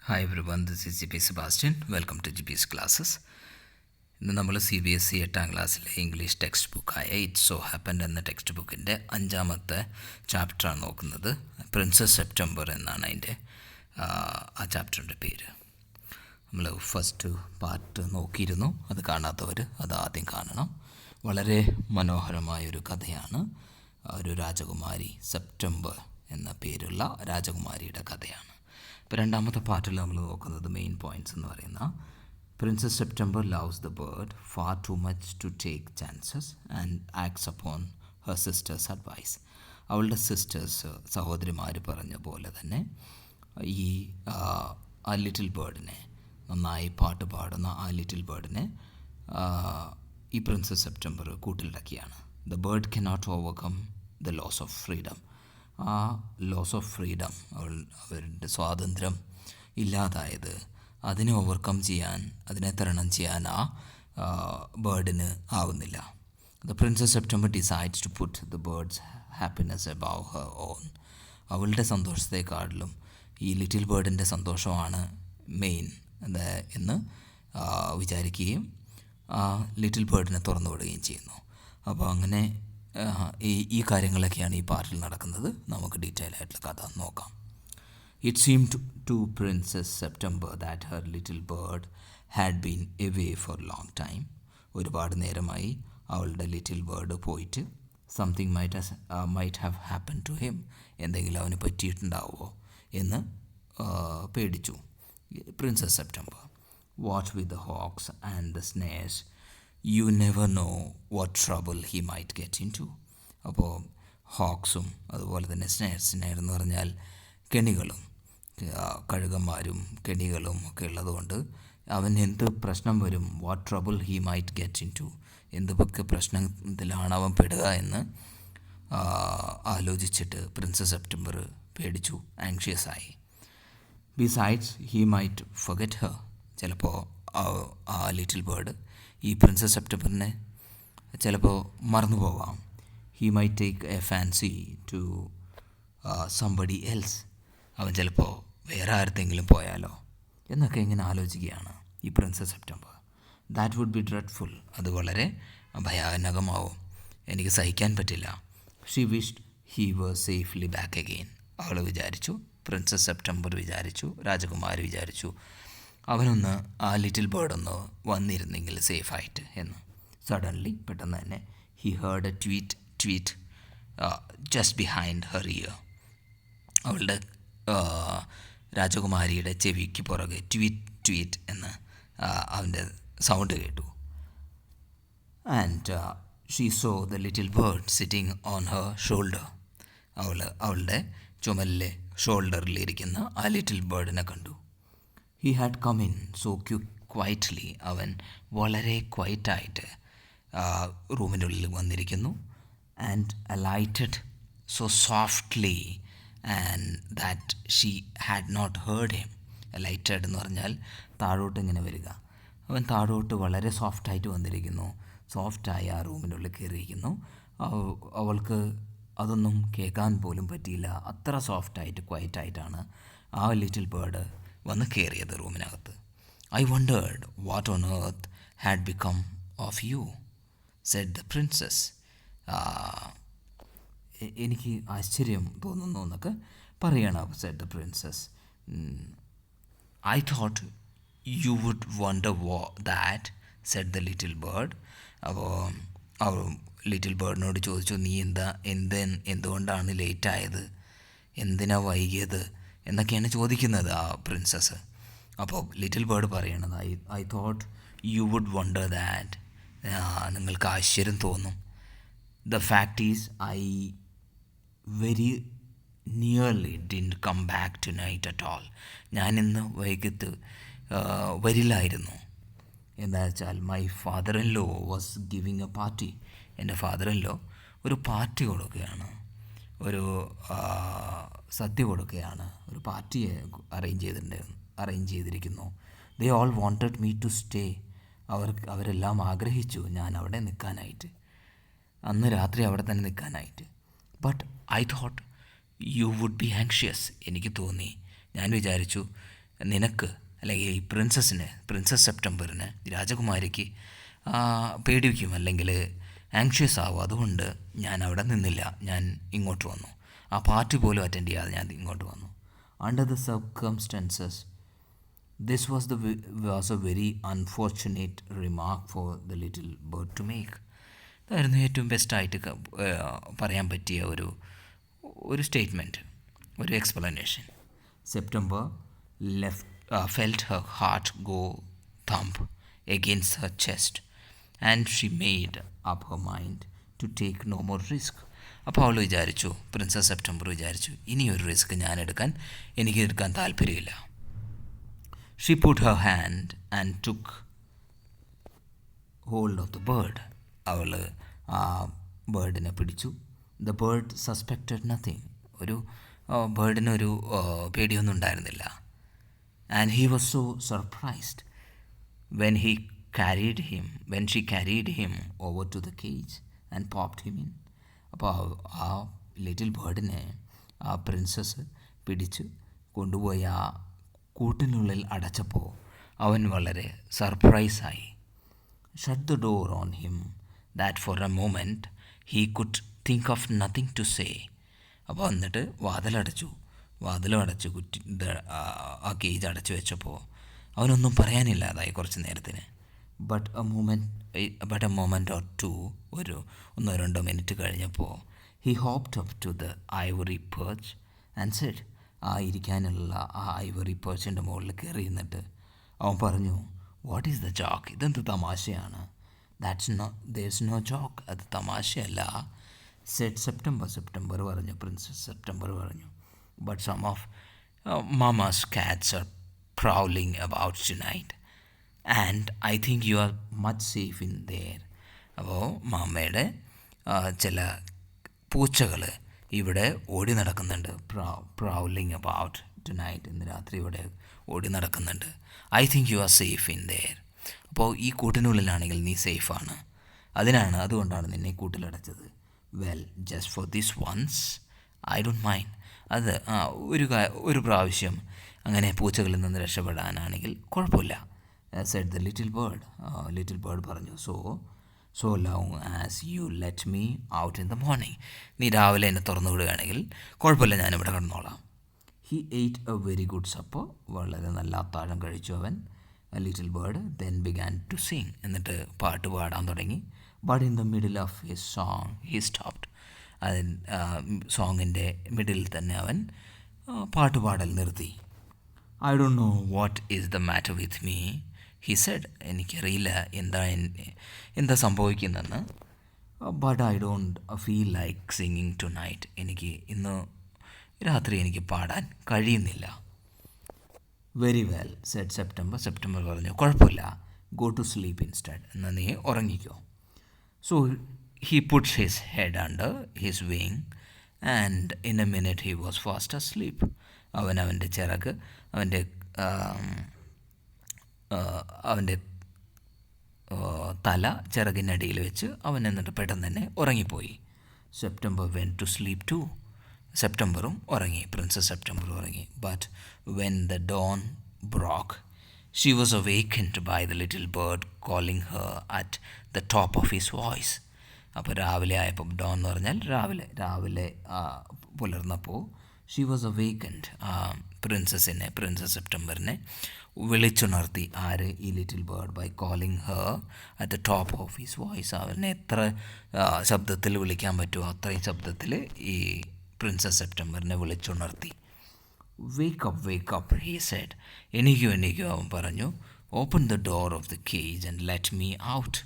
Hi everyone, this is GP Sebastian. Welcome to GP's classes. ഇന്ന് നമ്മൾ CBSE 8ാം ക്ലാസ്സിലെ ഇംഗ്ലീഷ് ടെക്സ്റ്റ് ബുക്കായ ഇറ്റ്സ് സോ ഹാപ്പൻഡ് എന്ന ടെക്സ്റ്റ് ബുക്കിൻ്റെ 5ാമത്തെ ചാപ്റ്ററാണ് നോക്കുന്നത്. പ്രിൻസസ് സെപ്റ്റംബർ എന്നാണ് അതിൻ്റെ ആ ചാപ്റ്ററിൻ്റെ പേര്. നമ്മൾ ഫസ്റ്റ് പാർട്ട് നോക്കിയിരുന്നു. അത് കാണാത്തവർ അത് ആദ്യം കാണണം. വളരെ മനോഹരമായൊരു കഥയാണ്. ഒരു രാജകുമാരി, സെപ്റ്റംബർ എന്ന പേരുള്ള രാജകുമാരിയുടെ കഥയാണ്. ഇപ്പോൾ 2ാമത്തെ പാർട്ടിൽ നമ്മൾ നോക്കുന്നത് മെയിൻ പോയിൻറ്റ്സ് എന്ന് പറയുന്ന princess September loves the bird far too much to take chances and acts upon her sisters' advice. അവളുടെ സിസ്റ്റേഴ്സ്, സഹോദരിമാർ പറഞ്ഞ പോലെ തന്നെ ഈ ആ ലിറ്റിൽ ബേർഡിനെ, നന്നായി പാട്ട് പാടുന്ന ആ ലിറ്റിൽ ബേർഡിനെ ഈ പ്രിൻസസ് സെപ്റ്റംബർ കൂട്ടിലടക്കിയാണ്. The bird cannot overcome the loss of freedom. ആ ലോസ് ഓഫ് ഫ്രീഡം, അവരുടെ സ്വാതന്ത്ര്യം ഇല്ലാതായത്, അതിനെ ഓവർകം ചെയ്യാൻ, അതിനെ തരണം ചെയ്യാൻ ആ ബേർഡിന് ആവുന്നില്ല. The princess September decides to put the bird's happiness above her own. അവളുടെ സന്തോഷത്തെക്കാട്ടിലും ഈ ലിറ്റിൽ ബേർഡിൻ്റെ സന്തോഷമാണ് മെയിൻ എന്ന് വിചാരിക്കുകയും ലിറ്റിൽ ബേർഡിനെ തുറന്നു വിടുകയും ചെയ്യുന്നു. അപ്പോൾ അങ്ങനെ ഈ കാര്യങ്ങളൊക്കെയാണ് ഈ പാർട്ടിൽ നടക്കുന്നത്. നമുക്ക് ഡീറ്റെയിൽ ആയിട്ടുള്ള കഥ നോക്കാം. It seemed to princess September that her little bird had been away for long time. ഒരുപാട് നേരമായി അവളുടെ ലിറ്റിൽ ബേർഡ് പോയിട്ട് something might have happen to him. എന്തെങ്കിലും അവന് പറ്റിയിട്ടുണ്ടാവുമോ എന്ന് പേടിച്ചു princess September. Watch with the hawks and the snares, you never know what trouble he might get into. അപ്പോൾ ഹോക്സും അതുപോലെ തന്നെ സ്നേർ എന്ന് പറഞ്ഞാൽ കെണികളും, കഴുകന്മാരും കെണികളും ഒക്കെ ഉള്ളതുകൊണ്ട് അവൻ എന്ത് പ്രശ്നം വരും, what trouble he might get into, എന്തൊക്കെ പ്രശ്നത്തിലാണ് അവൻ പെടുക എന്ന് ആലോചിച്ചിട്ട് പ്രിൻസസ് സെപ്റ്റംബർ പേടിച്ചു, ആങ്ഷ്യസ് ആയി. Besides he might forget her. ചിലപ്പോൾ ആ ലിറ്റിൽ ബേർഡ് ഈ പ്രിൻസസ് സെപ്റ്റംബറിനെ ചിലപ്പോൾ മറന്നു പോവാം. He might take a fancy to somebody else. അവൻ ചിലപ്പോൾ വേറെ ആർക്കെങ്കിലും പോയാലോ എന്നൊക്കെ ഇങ്ങനെ ആലോചിക്കുകയാണ് ഈ princess September. That would be dreadful. അത് വളരെ ഭയാനകമാവും, എനിക്ക് സഹിക്കാൻ പറ്റില്ല. She wished he was safely back again. അവൾ വിചാരിച്ചു, പ്രിൻസസ് സെപ്റ്റംബർ വിചാരിച്ചു, രാജകുമാരി വിചാരിച്ചു, അവനൊന്ന് ആ ലിറ്റിൽ ബേർഡ് ഒന്ന് വന്നിരുന്നെങ്കിൽ സേഫായിട്ട് എന്ന്. സഡൻലി, പെട്ടെന്ന് തന്നെ, he heard a tweet just behind her ear. അവളുടെ രാജകുമാരിയുടെ ചെവിക്ക് പുറകെ ട്വീറ്റ് എന്ന് അവൻ്റെ സൗണ്ട് കേട്ടു. And she saw the little bird sitting on her shoulder. അവളുടെ ചുമലിലെ ഷോൾഡറിലിരിക്കുന്ന ആ ലിറ്റിൽ ബേർഡിനെ കണ്ടു. He had come in so quietly. അവൻ വളരെ ക്വൈറ്റായിട്ട് റൂമിൻ്റെ ഉള്ളിൽ വന്നിരിക്കുന്നു. And alighted so softly and that she had not heard him. Alighted എന്ന് പറഞ്ഞാൽ താഴോട്ട് ഇങ്ങനെ വരിക. അവൻ താഴോട്ട് വളരെ സോഫ്റ്റായിട്ട് വന്നിരിക്കുന്നു, സോഫ്റ്റായി ആ റൂമിൻ്റെ ഉള്ളിൽ കയറിയിരിക്കുന്നു. അവൾക്ക് അതൊന്നും കേൾക്കാൻ പോലും പറ്റിയില്ല. അത്ര സോഫ്റ്റായിട്ട് ക്വൈറ്റായിട്ടാണ് ആ ലിറ്റിൽ ബേർഡ് വന്ന് കയറിയത് റൂമിനകത്ത്. I wondered what on earth had become of you, said the princess. എനിക്ക് ആശ്ചര്യം തോന്നുന്നു എന്നൊക്കെ പറയണം, said the princess. I thought you would wonder that, said the little bird. അപ്പോൾ ലിറ്റിൽ ബേർഡിനോട് ചോദിച്ചു, നീ എന്തുകൊണ്ടാണ് ലേറ്റായത്, എന്തിനാ വൈകിയത് എന്നൊക്കെയാണ് ചോദിക്കുന്നത് ആ പ്രിൻസസ്. അപ്പോൾ ലിറ്റിൽ ബേർഡ് പറയണത്, I thought you would wonder that, നിങ്ങൾക്ക് ആശ്ചര്യം തോന്നും. The fact is I very nearly didn't come back tonight at all. ഞാനിന്ന് വൈകിട്ട് വരില്ലായിരുന്നു. എന്താ വെച്ചാൽ my father in law was giving a party. എൻ്റെ ഫാദർ ഇൻ ലോ ഒരു പാർട്ടി കൊടുക്കുകയാണ്, ഒരു സദ്യ കൊടുക്കുകയാണ്, ഒരു പാർട്ടിയെ അറേഞ്ച് ചെയ്തിരിക്കുന്നു. They all wanted me to stay. അവരെല്ലാം ആഗ്രഹിച്ചു ഞാൻ അവിടെ നിൽക്കാനായിട്ട്, അന്ന് രാത്രി അവിടെ തന്നെ നിൽക്കാനായിട്ട്. But I thought you would be anxious. എനിക്ക് തോന്നി, ഞാൻ വിചാരിച്ചു നിനക്ക് അല്ലെങ്കിൽ ഈ പ്രിൻസസ് സെപ്റ്റംബറിന് രാജകുമാരിക്ക് പേടിക്കും അല്ലെങ്കിൽ ആങ്ഷ്യസ് ആവും, അതുകൊണ്ട് ഞാൻ അവിടെ നിന്നില്ല, ഞാൻ ഇങ്ങോട്ട് വന്നു. ആ പാർട്ടി പോലും അറ്റൻഡ് ചെയ്യാതെ ഞാൻ ഇങ്ങോട്ട് വന്നു. Under the circumstances this was a very unfortunate remark for the little bird to make. ഇതായിരുന്നു ഏറ്റവും ബെസ്റ്റായിട്ട് പറയാൻ പറ്റിയ ഒരു സ്റ്റേറ്റ്മെൻറ്റ്, ഒരു explanation. September felt her heart go thump against her chest and she made up her mind to take no more risk. അപ്പോൾ അവൾ വിചാരിച്ചു, പ്രിൻസസ് സെപ്റ്റംബർ വിചാരിച്ചു, ഇനിയൊരു റിസ്ക് എനിക്ക് എടുക്കാൻ താല്പര്യമില്ല. She put her hand and took hold of the bird. അവൾ ആ ബേർഡിനെ പിടിച്ചു. The bird suspected nothing. ബേർഡിനൊരു പേടിയൊന്നും ഉണ്ടായിരുന്നില്ല. And he was so surprised when she carried him over to the cage and popped him in. അപ്പോൾ ആ little ബേർഡിനെ ആ പ്രിൻസസ് പിടിച്ച് കൊണ്ടുപോയി ആ കൂട്ടിനുള്ളിൽ അടച്ചപ്പോൾ അവൻ വളരെ സർപ്രൈസായി. Shut the door on him that for a moment he could think of nothing to say. അപ്പോൾ എന്നിട്ട് വാതിലടച്ചു ആ കേജ് അടച്ചു വെച്ചപ്പോൾ അവനൊന്നും പറയാനില്ലാതായി കുറച്ച് നേരത്തിന്. But a moment or two, ഒന്നോ രണ്ടോ മിനിറ്റ് കഴിഞ്ഞപ്പോൾ he hopped up to the ivory perch and said. ഇരിക്കാനുള്ള ആ ഐവറി പേർച്ചിൻ്റെ മുകളിൽ കയറി നിന്നിട്ട് അവൻ പറഞ്ഞു, വാട്ട് ഈസ് ദ ജോക്ക്? ഇതെന്ത് തമാശയാണ്? ദേർസ് നോ ജോക്ക്, അത് തമാശയല്ല. സെഡ് സെപ്റ്റംബർ പറഞ്ഞു, പ്രിൻസസ് സെപ്റ്റംബർ പറഞ്ഞു. But some of Mama's cats are prowling about tonight and I think you are much safe in there. അപ്പോൾ മാമയുടെ ചില പൂച്ചകൾ ഇവിടെ ഓടി നടക്കുന്നുണ്ട്. prowling about tonight, ഇന്ന് രാത്രി ഇവിടെ ഓടി നടക്കുന്നുണ്ട്. I think you are safe in there. അപ്പോൾ ഈ കൂട്ടിനുള്ളിലാണെങ്കിൽ നീ സേഫാണ്, അതുകൊണ്ടാണ് നിന്നെ കൂട്ടിലടച്ചത്. Well, just for this once I don't mind. അത് ഒരു പ്രാവശ്യം അങ്ങനെ പൂച്ചകളിൽ നിന്ന് രക്ഷപ്പെടാനാണെങ്കിൽ കുഴപ്പമില്ല. സെഡ് ദ ലിറ്റിൽ ബേർഡ് പറഞ്ഞു. So long as you let me out in the morning. നീ രാവിലെ എന്നെ തുറന്നു വിടുകയാണെങ്കിൽ കുഴപ്പമില്ല, ഞാനിവിടെ കിടന്നോളാം. He ate a very good supper. വളരെ നല്ല അത്താഴം കഴിച്ചു അവൻ, little bird. Then began to sing. എന്നിട്ട് പാട്ട് പാടാൻ തുടങ്ങി. But in the middle of his song he stopped. സോങ്ങിൻ്റെ മിഡിൽ തന്നെ അവൻ പാട്ടുപാടൽ നിർത്തി. I don't know what is the matter with me, he said. എനിക്കറിയില്ല എന്താ സംഭവിക്കുന്നതെന്ന്. But I don't feel like singing tonight. എനിക്ക് ഇന്ന് രാത്രി എനിക്ക് പാടാൻ കഴിയുന്നില്ല. വെരി വെൽ സെഡ് സെപ്റ്റംബർ പറഞ്ഞു, കുഴപ്പമില്ല, ഗോ ടു സ്ലീപ്പ് ഇൻസ്റ്റഡ്. എന്നാൽ നീ ഉറങ്ങിക്കോ. So he put his head under his wing and in a minute he was fast asleep. അവൻ്റെ ചിറക് അവൻ്റെ തല ചിറകിനടിയിൽ വെച്ച് അവൻ എന്നിട്ട് പെട്ടെന്ന് തന്നെ ഉറങ്ങിപ്പോയി. September went to sleep too. സെപ്റ്റംബറും ഉറങ്ങി, പ്രിൻസസ് സെപ്റ്റംബർ ഉറങ്ങി. But when the dawn broke she was awakened by the little bird calling her at the top of his voice. അപ്പോൾ രാവിലെ ആയപ്പോൾ, ഡോൺ എന്ന് പറഞ്ഞാൽ രാവിലെ പുലർന്നപ്പോൾ ഷീ വാസ് അവേക്കൻഡ്. പ്രിൻസസ് സെപ്റ്റംബറിനെ വിളിച്ചുണർത്തി. ആര്? ഈ little bird. By calling her at the top of his voice. അവനെ എത്ര ശബ്ദത്തിൽ വിളിക്കാൻ പറ്റുമോ അത്രയും ശബ്ദത്തിൽ ഈ പ്രിൻസസ് സെപ്റ്റംബറിനെ വിളിച്ചുണർത്തി. Wake up he said. എണീക്കൂ അവൻ പറഞ്ഞു. Open the door of the cage and let me out.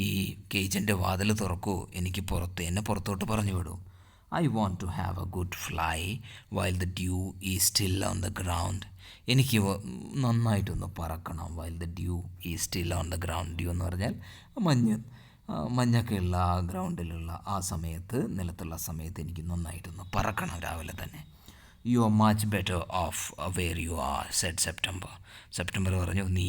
ഈ കേജിൻ്റെ വാതിൽ തുറക്കൂ, എന്നെ പുറത്തോട്ട് പറഞ്ഞു വിടൂ. I want to have a good fly while the dew is still on the ground. എനിക്ക് നന്നായിട്ടൊന്ന് പറക്കണം. While the dew is still on the ground. Dew എന്ന് പറഞ്ഞാൽ മഞ്ഞൊക്കെയുള്ള ആ ഗ്രൗണ്ടിലുള്ള ആ സമയത്ത്, നിലത്തുള്ള സമയത്ത് എനിക്ക് നന്നായിട്ടൊന്ന് പറക്കണം രാവിലെ തന്നെ. You are much better off where you are said September പറഞ്ഞു. നീ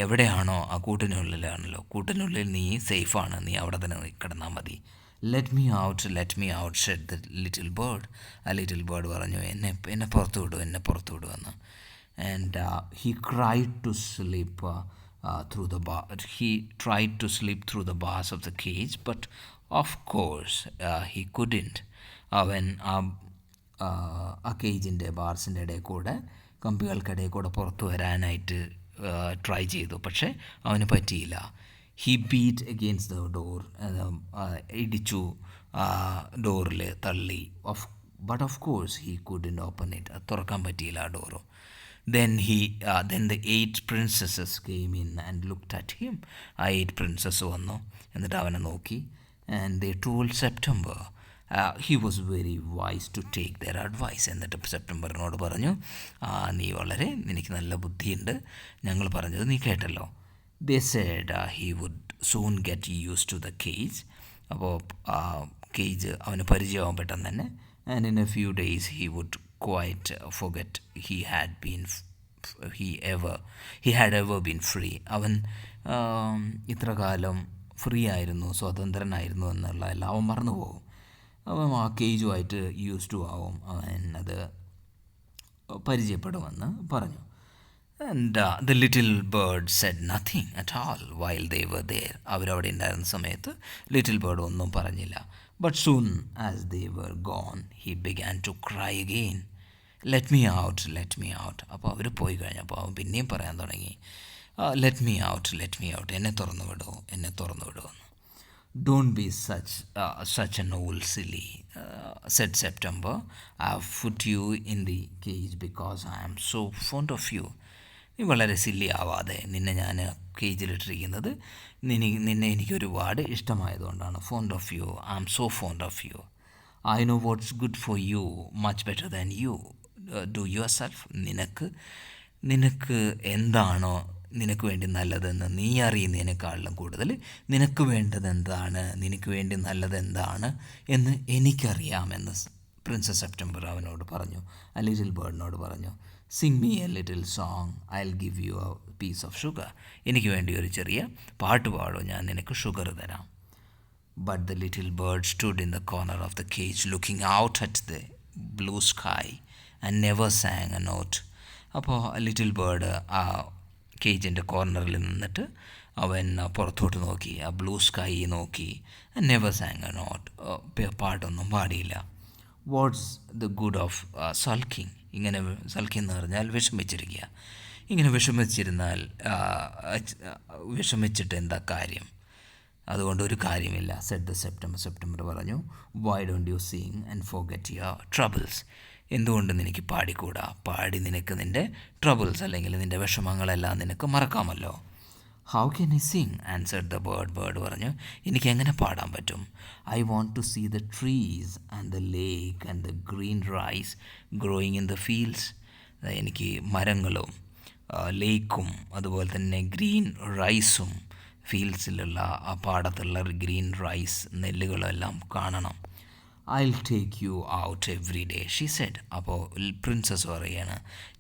എവിടെയാണോ ആ കൂട്ടിനുള്ളിൽ നീ സേഫാണ്, നീ അവിടെ തന്നെ കിടന്നാൽ മതി. Let me out Z the little bird. ആ ലിറ്റിൽ ബേർഡ് പറഞ്ഞു, എന്നെ പുറത്തു വിടുമെന്ന്. and he cried to sleep through the bar. He tried to sleep through the bars of the cage, but of course he couldn't. അവൻ ആ കേജിൻ്റെ ബാർസിൻ്റെ ഇടയിൽ കൂടെ കമ്പികൾക്കിടയിൽ കൂടെ പുറത്തു വരാനായിട്ട് ട്രൈ ചെയ്തു, പക്ഷേ അവന് പറ്റിയില്ല. He beat against the door, ഇടിച്ചു, ഡോറിൽ തള്ളി. But of course he couldn't open it, അത് തുറക്കാൻ പറ്റിയില്ല ആ door. Then the 8 princesses came in and looked at him. ആ 8 princess വന്നു, എന്നിട്ട് അവനെ നോക്കി. And they told September. He was very wise to take their advice. എന്നിട്ട് സെപ്റ്റംബറിനോട് പറഞ്ഞു, നിനക്ക് നല്ല ബുദ്ധിയുണ്ട്, ഞങ്ങൾ പറഞ്ഞത് നീ കേട്ടല്ലോ. They said he would soon get used to the cage. അപ്പോൾ കേജ് അവന് പരിചയമാവും പെട്ടെന്ന് തന്നെ. And in a few days he would quite forget he had ever been free. അവൻ ഇത്ര കാലം ഫ്രീ ആയിരുന്നു, സ്വതന്ത്രനായിരുന്നു എന്നുള്ളതെല്ലാം അവൻ മറന്നു പോകും. അവൻ ആ കേജുമായിട്ട് യൂസ് ടു ആവും, അവൻ അത് പരിചയപ്പെടുമെന്ന് പറഞ്ഞു. And the little bird said nothing at all while they were there. അവരവിടെ ഉണ്ടായിരുന്ന സമയത്ത് ലിറ്റിൽ ബേർഡ് ഒന്നും പറഞ്ഞില്ല. But soon as they were gone, he began to cry again. Let me out, let me out. അപ്പോൾ അവർ പോയി കഴിഞ്ഞപ്പോൾ അവൻ പിന്നെയും പറയാൻ തുടങ്ങി, let me out, എന്നെ തുറന്നു വിടുമോ, എന്നെ തുറന്നു വിടുമോ. Don't be such an old silly, said September. I've put you in the cage because I am so fond of you. നീ വളരെ സില്ലി ആവാതെ, നിന്നെ ഞാൻ കേജിലിട്ടിരിക്കുന്നത് നിന്നെ എനിക്ക് ഒരുപാട് ഇഷ്ടമായതുകൊണ്ടാണ്. Fond of you, I am so fond of you. I know what's good for you much better than you do yourself. നിനക്ക് എന്താണോ നിനക്ക് വേണ്ടി നല്ലതെന്ന് നീ അറിയുന്നതിനേക്കാളും കൂടുതൽ നിനക്ക് വേണ്ടത് എന്താണ്, നിനക്ക് വേണ്ടി നല്ലത് എന്താണ് എന്ന് എനിക്കറിയാമെന്ന് പ്രിൻസസ് സെപ്റ്റംബർ അവനോട് പറഞ്ഞു, ആ ലിറ്റിൽ ബേർഡിനോട് പറഞ്ഞു. Sing me a little song, I will give you a piece of sugar. എനിക്ക് വേണ്ടി ഒരു ചെറിയ പാട്ട് പാടും, ഞാൻ നിനക്ക് ഷുഗർ തരാം. But the little bird stood in the corner of the cage looking out at the blue sky and never sang a note. അപ്പോൾ ലിറ്റിൽ ബേർഡ് ആ കേജിൻ്റെ കോർണറിൽ നിന്നിട്ട് അവൻ പുറത്തോട്ട് നോക്കി, ആ ബ്ലൂ സ്കൈ നോക്കി. നെവർ സാങ് എ നോട്ട്, പാട്ടൊന്നും പാടിയില്ല. What's the good of sulking. ഇങ്ങനെ സൾക്കിങ് എന്ന് പറഞ്ഞാൽ വിഷമിച്ചിരിക്കുക. ഇങ്ങനെ വിഷമിച്ചിട്ട് എന്താ കാര്യം, അതുകൊണ്ട് ഒരു കാര്യമില്ല. സെഡ് ദ സെപ്റ്റംബർ പറഞ്ഞു. Why don't you sing and forget your troubles. എന്തുകൊണ്ട് നിനക്ക് പാടിക്കൂടാ, പാടി നിനക്ക് നിൻ്റെ ട്രബിൾസ് അല്ലെങ്കിൽ നിൻ്റെ വിഷമങ്ങളെല്ലാം നിനക്ക് മറക്കാമല്ലോ. How can I sing, answered the bird പറഞ്ഞു, എനിക്ക് എങ്ങനെ പാടാൻ പറ്റും. I want to see the trees and the lake and the green rice growing in the fields. എനിക്ക് മരങ്ങളും ലേക്കും അതുപോലെ തന്നെ ഗ്രീൻ റൈസും, ഫീൽഡ്സിലുള്ള ആ പാടത്തുള്ള ഗ്രീൻ റൈസ് നെല്ലുകളെല്ലാം കാണണം. I'll take you out every day, she said. അപ്പോൾ പ്രിൻസസ് പറയാണ്,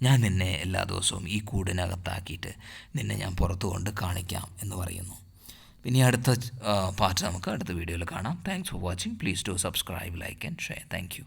ഞാൻ നിന്നെ എല്ലാ ദിവസവും ഈ കൂടിനകത്താക്കിയിട്ട് നിന്നെ ഞാൻ പുറത്തു കൊണ്ട് കാണിക്കാം എന്ന് പറയുന്നു. പിന്നെ അടുത്ത പാർട്ട് നമുക്ക് അടുത്ത വീഡിയോയിൽ കാണാം. Thanks for watching. Please do subscribe, like and share. Thank you.